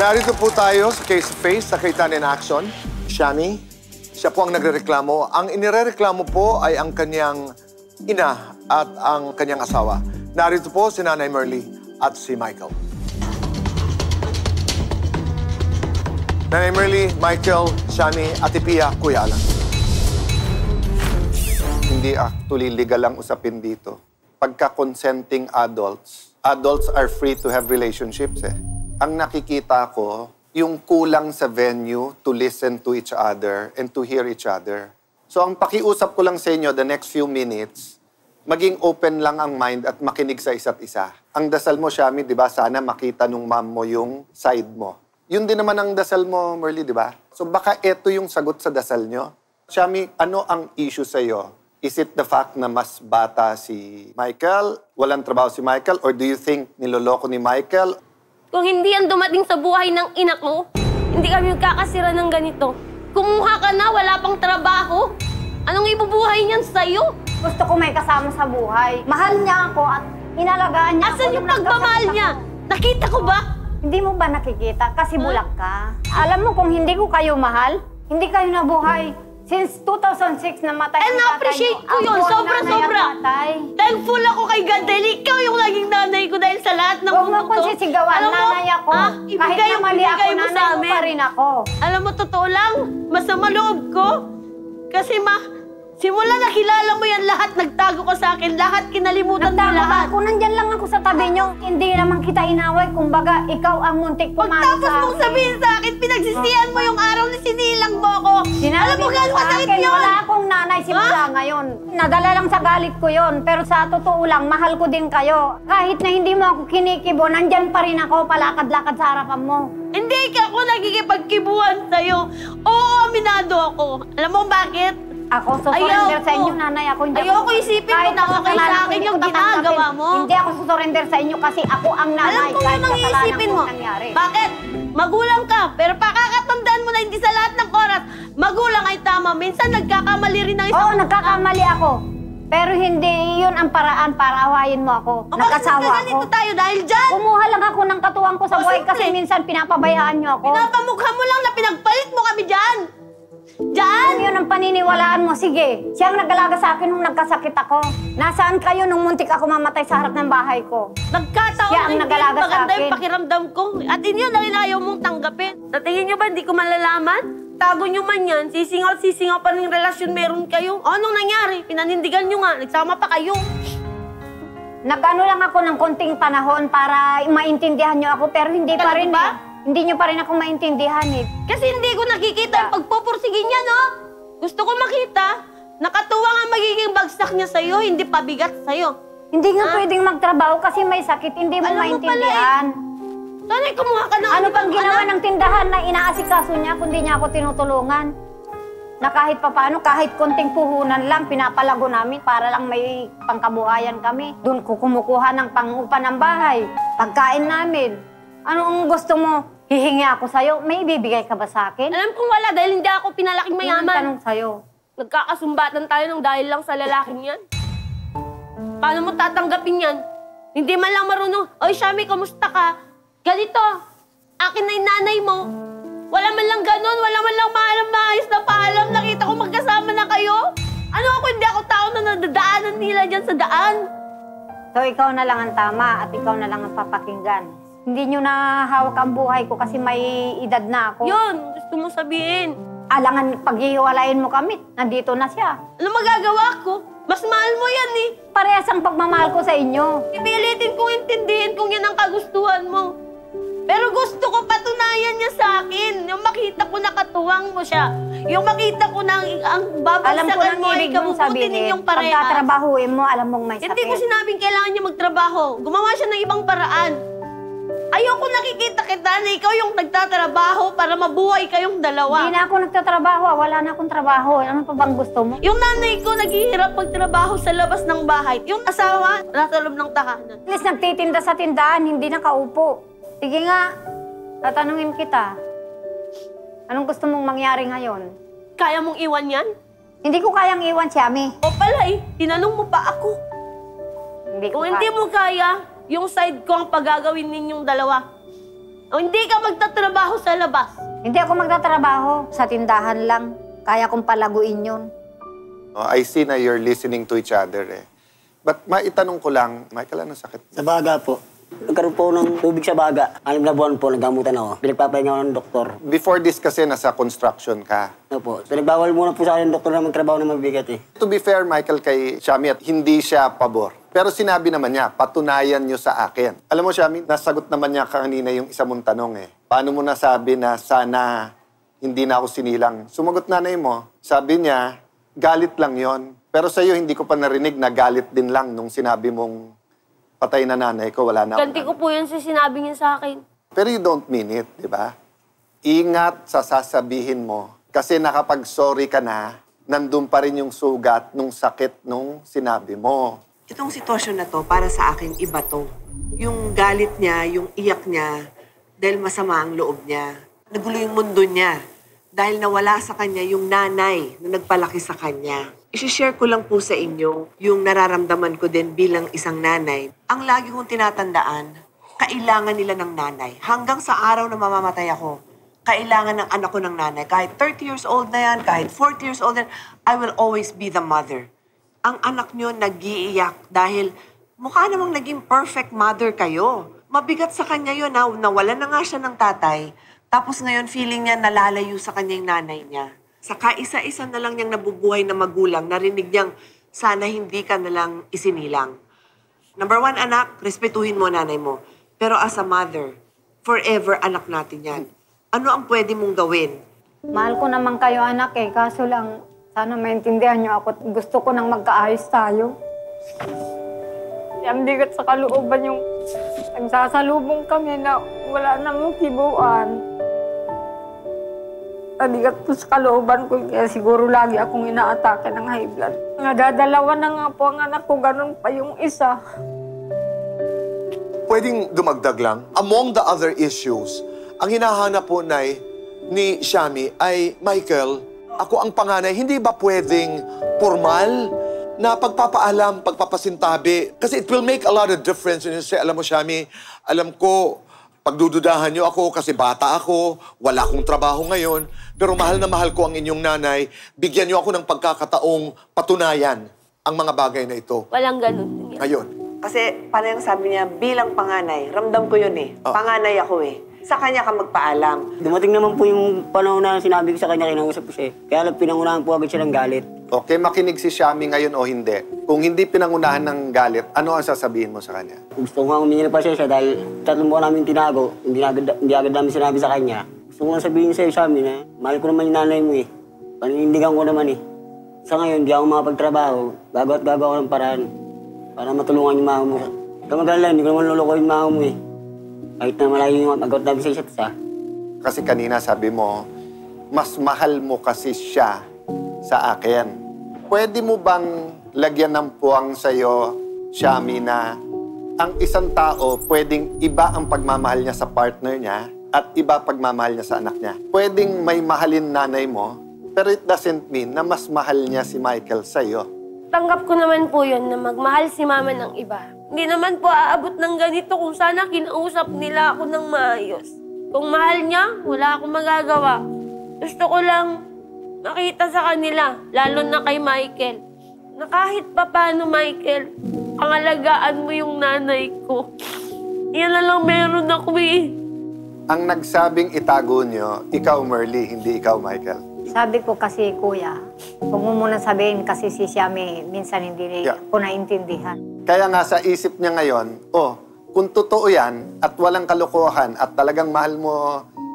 Narito po tayo sa Case to Face, sa Kayitan in Action. Shani, siya po ang nagrereklamo. Ang inirereklamo po ay ang kanyang ina at ang kanyang asawa. Narito po si Nanay Merly at si Michael. Nanay Merly, Michael, Shani, Ate Pia, Kuya Alan. Hindi actually legal ang usapin dito. Pagka-consenting adults are free to have relationships eh. Ang nakikita ko, yung kulang sa venue to listen to each other and to hear each other. So ang pakiusap ko lang sa inyo the next few minutes, maging open lang ang mind at makinig sa isa't isa. Ang dasal mo, Shami, di ba, sana makita nung mom mo yung side mo. Yun din naman ang dasal mo, Merly, di ba? So baka ito yung sagot sa dasal nyo. Shami, ano ang issue sa'yo? Is it the fact na mas bata si Michael? Walang trabaho si Michael? Or do you think niloloko ni Michael? Kung hindi yan dumating sa buhay ng ina ko, hindi kami magkakasira ng ganito. Kumuha ka na, wala pang trabaho. Anong ibubuhay niyan sa'yo? Gusto ko may kasama sa buhay. Mahal niya ako at inalagaan niya ako. Asan yung pagmamahal niya? Nakita ko ba? Hindi mo ba nakikita? Kasi bulak ka. Alam mo, kung hindi ko kayo mahal, hindi kayo nabuhay. Since 2006 namatay And na-appreciate ko yun, sobra-sobra. Thankful ako kay God dahil ikaw yung naging nanay ko dahil sa lahat ng mundo ko. Huwag mo kong sisigawan, nanay ako. Kahit na mali ako, nanay mo pa rin ako. Alam mo, totoo lang, masama loob ko. Kasi simula nakilala mo yan lahat, nagtago ka sa akin, lahat kinalimutan mo lahat. Ako, nandyan lang ako sa tabi niyo. Hindi naman kita inaway, kumbaga ikaw ang muntik pumalo sa akin. Pagtapos mong sabihin sa akin, pinagsisihan mo yung araw na sinilang mo ako. Alam mo gano'n kasakit yun? Wala akong nanay simula ngayon. Nadala lang sa galit ko yun. Pero sa totoo lang, mahal ko din kayo. Kahit na hindi mo ako kinikibo, nandyan pa rin ako, palakad-lakad sa harapan mo. Hindi ka ako nagkikipagkibuhan sa'yo. Oo, aminado ako. Alam mo bakit? Ako susurrender sa inyo, nanay. Ako hindi ayoko isipin mo na okay sa akin yung ginagawa mo. Hindi ako susurrender sa inyo kasi ako ang nanay. Alam ko nang iisipin mo. Bakit? Magulang ka, pero pakakatandaan mo na hindi sa lahat ng oras, magulang ay tama. Minsan nagkakamali rin ng isang... Oo, nagkakamali ako. Pero hindi yun ang paraan para awayin mo ako. Nakasawa ako. Ganito tayo dahil dyan. Kumuha lang ako ng katuwang ko sa buhay kasi minsan pinapabayaan niyo ako. Pinapamukha mo lang na pinagpalit mo kami dyan. Diyan! Yun ang paniniwalaan mo. Sige, siyang nag-alaga sa akin nung nagkasakit ako. Nasaan kayo nung muntik ako mamatay sa harap ng bahay ko? Nagkataon siya ang nag-alaga sa maganda akin. Yung pakiramdam ko. At inyo lang ayaw mong tanggapin. Tatingin nyo ba, hindi ko malalaman? Tago nyo man yan, sisingaw pa ng relasyon meron kayo. O, anong nangyari? Pinanindigan nyo nga, nagsama pa kayo. Nag-ano lang ako ng konting panahon para maintindihan nyo ako, pero hindi pa rin ba? Hindi nyo pa rin ako maintindihan eh. Kasi hindi ko nakikita ang pagpupursige niya, no? Gusto ko makita. Nakatuwang ang magiging bagsak niya sa'yo, hindi pabigat sa'yo. Hindi nga pwedeng magtrabaho kasi may sakit, hindi mo maintindihan. Sana'y kumuha ka ng ano pang ginawa ng tindahan na inaasikaso niya kundi niya ako tinutulungan? Na kahit papaano, kahit konting puhunan lang, pinapalago namin para lang may pangkabuhayan kami. Doon ko kumukuha ng pangupa ng bahay, pagkain namin. Anong gusto mo? Hihingi ako sa'yo. May ibibigay ka ba sa akin? Alam kong wala dahil hindi ako pinalaking mayaman. Anong tanong sa'yo? Nagkakasumbatan tayo ng dahil lang sa lalaking yan. Paano mo tatanggapin yan? Hindi man lang marunong, oy, Shami, kamusta ka? Ganito, akin na yung nanay mo. Wala man lang ganun, wala man lang maayos na paalam. Nakita ko magkasama na kayo. Ano ako, hindi ako tao na nadadaanan nila dyan sa daan. So, ikaw na lang ang tama at ikaw na lang ang papakinggan. Hindi nyo na hawak ang buhay ko kasi may edad na ako. Yun, gusto mo sabihin. Alangan, paghihiwalayin mo kami, nandito na siya. Ano magagawa ko? Mas mahal mo yan eh. Parehas ang pagmamahal ko sa inyo. Ipilitin kong intindihin kung yan ang kagustuhan mo. Pero gusto ko patunayan niya sa akin. Yung makita ko na katuwang mo siya. Yung makita ko na ang babagsakan mo ay kabubuti ninyong parehas. Pagtatrabahuin mo, alam mong may sakit. Hindi ko sinabing kailangan niya magtrabaho. Gumawa siya ng ibang paraan. Ayoko nakikita kita na ikaw yung nagtatrabaho para mabuhay kayong dalawa. Hindi na ako nagtatrabaho. Wala na akong trabaho. Ano pa bang gusto mo? Yung nanay ko naghihirap magtrabaho sa labas ng bahay. Yung asawa, nasa loob ng tahanan. At least nagtitinda sa tindahan, hindi nakaupo. Sige nga, tatanungin kita. Anong gusto mong mangyari ngayon? Kaya mong iwan yan? Hindi ko kayang iwan si Ami. O pala eh, tinanong mo pa ako. Hindi ko Kung hindi mo kaya, yung side ko ang pagagawin ninyong dalawa. O hindi ka magtatrabaho sa labas. Hindi ako magtatrabaho. Sa tindahan lang. Kaya kong palaguin yun. Oh, I see na you're listening to each other eh. But maitanong ko lang, Michael, anong sakit? Sa baga po. Nagkaroon po ng tubig sa baga. 6 na buwan po, nagamutan ako. Pinagpapahinga ako ng doktor. Before this kasi nasa construction ka. Ano po. So, nagbawal muna po sa akin ng doktor na magtrabaho na mabigat eh. To be fair, Michael, kay Shami, at hindi siya pabor. Pero sinabi naman niya, patunayan niyo sa akin. Alam mo, Shami, nasagot naman niya kanina yung isa mong tanong eh. Paano mo nasabi na sana hindi na ako sinilang? Sumagot nanay mo, sabi niya, galit lang yon. Pero sa'yo, hindi ko pa narinig na galit din lang nung sinabi mong patay na nanay ko, wala na ako. Ganti ko po yun sa sinabi niya sa akin. Pero you don't mean it, di ba? Ingat sa sasabihin mo. Kasi nakapag-sorry ka na, nandun pa rin yung sugat nung sakit nung sinabi mo. Itong sitwasyon na to, para sa akin, iba to. Yung galit niya, yung iyak niya, dahil masama ang loob niya. Nagulo yung mundo niya. Dahil nawala sa kanya yung nanay na nagpalaki sa kanya. I-share ko lang po sa inyo yung nararamdaman ko din bilang isang nanay. Ang lagi kong tinatandaan, kailangan nila ng nanay. Hanggang sa araw na mamamatay ako, kailangan ng anak ko ng nanay. Kahit 30 years old na yan, kahit 40 years old na yan, I will always be the mother. Ang anak nyo nag-iiyak dahil mukha namang naging perfect mother kayo. Mabigat sa kanya yun, nawalan na nga siya ng tatay. Tapos ngayon feeling niya nalalayo sa kanya yung nanay niya. Sa kaisa-isa na lang niyang nabubuhay na magulang, narinig niyang sana hindi ka na lang isinilang. Number 1, anak, respetuhin mo nanay mo. Pero as a mother, forever anak natin yan. Ano ang pwede mong gawin? Mahal ko naman kayo, anak eh. Kaso lang, sana maintindihan niyo ako. Gusto ko nang magkaayos tayo. Ang bigat sa kalooban yung nagsasalubong kami na wala namang tibuan. Mabigat po sa kalooban ko, kaya siguro lagi akong inaatake ng high blood. Nadadalawa na nga po ang anak ko, ganun pa yung isa. Pwedeng dumagdag lang, among the other issues, ang hinahanap po ni Shami ay, Michael, ako ang panganay, hindi ba pwedeng formal na pagpapaalam, pagpapasintabi? Kasi it will make a lot of difference. And you say, alam mo, Shami, alam ko, pagdududahan niyo ako kasi bata ako, wala akong trabaho ngayon, pero mahal na mahal ko ang inyong nanay, bigyan niyo ako ng pagkakataong patunayan ang mga bagay na ito. Walang ganun. Ngayon. Kasi parang sabi niya, bilang panganay, ramdam ko yun eh. Panganay ako eh. Sa kanya ka magpaalam. Dumating naman po yung panahon na sinabi ko sa kanya, kinausap ko siya. Kaya lang pinangunahan po agad siya ng galit. Okay, makinig si Shami ngayon o hindi. Kung hindi pinangunahan ng galit, ano ang sasabihin mo sa kanya? Gusto ko nga humingi ng pasensya dahil 3 buwan namin tinago, hindi agad namin sinabi sa kanya. Gusto ko nga sabihin sa'yo, Shami, na mahal ko naman yung nanay mo eh. Paninindigan ko naman eh. Sa ngayon, di ako makapagtrabaho. Gagawa ako ng paraan para matulungan yung mama mo. Kamagala, hindi ko naman lulukoy yung mama mo eh. Kahit na malayo yung mag-out namin sa isa't isa. Kasi kanina sabi mo, mas mahal mo kasi siya sa akin. Pwede mo bang lagyan ng puwang sa'yo, Shami, na ang isang tao, pwedeng iba ang pagmamahal niya sa partner niya at iba pagmamahal niya sa anak niya. Pwedeng may mahalin nanay mo, pero it doesn't mean na mas mahal niya si Michael sa'yo. Tanggap ko naman po yun na magmahal si mama ng iba. Hindi naman po aabot ng ganito kung sana kinausap nila ako ng maayos. Kung mahal niya, wala akong magagawa. Gusto ko lang makita sa kanila, lalo na kay Michael, na kahit pa paano, Michael, pangalagaan mo yung nanay ko. Yan na lang meron ako eh. Ang nagsabing itago niyo, ikaw, Merly, hindi ikaw, Michael. Sabi ko kasi, kuya, huwag mo muna sabihin kasi si Shami minsan hindi ko naintindihan. Kaya nga sa isip niya ngayon, kung totoo yan at walang kalokohan at talagang mahal mo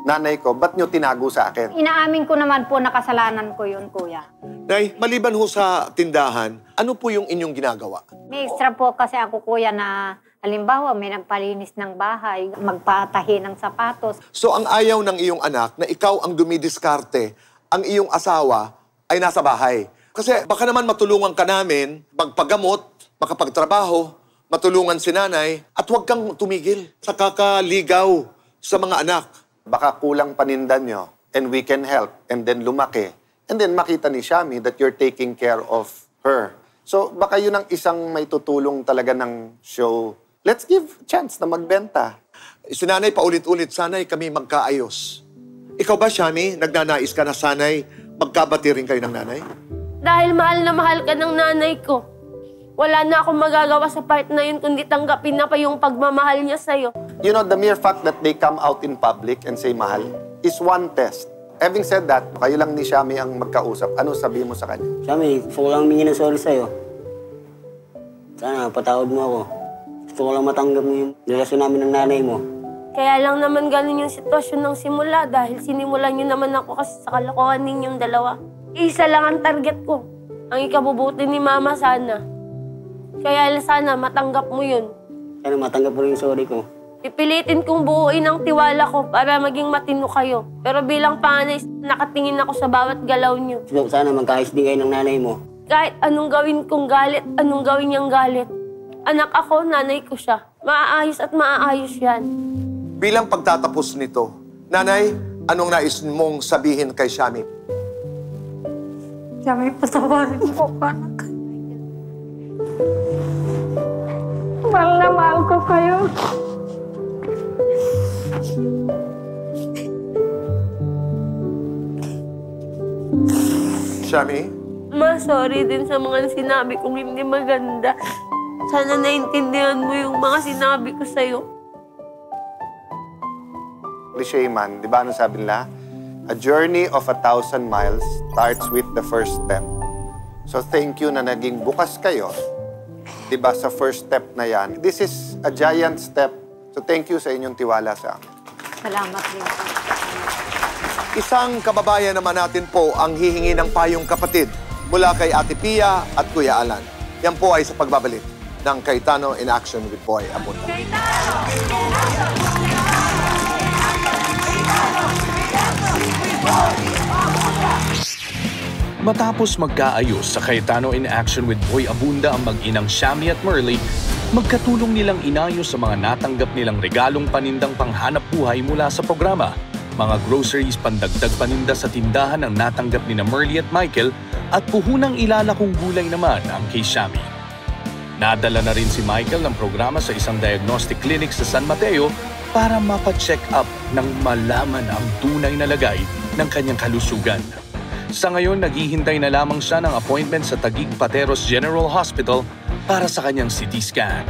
nanay ko, ba't niyo tinago sa akin? Inaamin ko naman po na kasalanan ko yun, kuya. Nay, maliban ho sa tindahan, ano po yung inyong ginagawa? May extra po kasi ako, kuya, na halimbawa may nagpalinis ng bahay, magpatahi ng sapatos. So ang ayaw ng iyong anak na ikaw ang dumidiskarte, ang iyong asawa ay nasa bahay. Kasi baka naman matulungan ka namin, magpagamot, makapagtrabaho, matulungan si nanay, at huwag kang tumigil sa kakaligaw sa mga anak. Baka kulang panindan nyo, and we can help, and then lumaki. And then makita ni Shami that you're taking care of her. So baka yun ang isang may tutulong talaga ng show. Let's give chance na magbenta. Si nanay paulit-ulit, sanay kami magkaayos. Ikaw ba, Shami, nagnanais ka na sanay magkabati rin kayo ng nanay? Dahil mahal na mahal ka ng nanay ko, wala na akong magagawa sa part na yun kundi tanggapin na pa yung pagmamahal niya sa'yo. You know, the mere fact that they come out in public and say mahal is one test. Having said that, kayo lang ni Shami ang magkausap. Ano sabihin mo sa kanya? Shami, gusto ko lang humingi ng sorry sa'yo. Sana, patawad mo ako. Gusto ko lang matanggap mo yung relasyon namin ng nanay mo. Kaya lang naman ganun yung sitwasyon ng simula dahil sinimulan niyo naman ako kasi sa kalokohan ninyong dalawa. Isa lang ang target ko. Ang ikabubuti ni Mama sana. Kaya sana matanggap mo yun. Sana matanggap mo rin yung sorry ko. Pipilitin kong buuin ang tiwala ko para maging matino kayo. Pero bilang panganay, nakatingin ako sa bawat galaw niyo. Sana magkaayos din kayo ng nanay mo. Kahit anong gawin kong galit, anong gawin niyang galit. Anak ako, nanay ko siya. Maaayos at maaayos yan. Bilang pagtatapos nito, nanay, anong nais mong sabihin kay Shami? Shami, patawarin mo ko, anak. Mahal na mahal ko kayo. Shami? Ma, sorry din sa mga sinabi kong hindi maganda. Sana naintindihan mo yung mga sinabi ko sa'yo. Cliché man, di ba ano sabi nila? A journey of 1,000 miles starts with the first step. So thank you na naging bukas kayo. Di ba sa first step na yan? This is a giant step. So thank you sa inyong tiwala sa amin. Salamat din po. Isang kababayan naman natin po ang hihingi ng payong kapatid mula kay Ate Pia at Kuya Alan. Yan po ay sa pagbabalik ng Cayetano in Action with Boy Abunda. Matapos magkaayos sa Cayetano in Action with Boy Abunda ang mag-inang Shami at Merly, magkatulong nilang inayos sa mga natanggap nilang regalong panindang panghanap buhay mula sa programa. Mga groceries, pandagdag paninda sa tindahan ang natanggap ni Merly at Michael at puhunang ilalakong gulay naman ang kay Shami. Nadala na rin si Michael ng programa sa isang diagnostic clinic sa San Mateo para mapacheck up nang malaman ang tunay na lagay ng kanyang kalusugan. Sa ngayon, naghihintay na lamang siya ng appointment sa Taguig Pateros General Hospital para sa kanyang CT scan.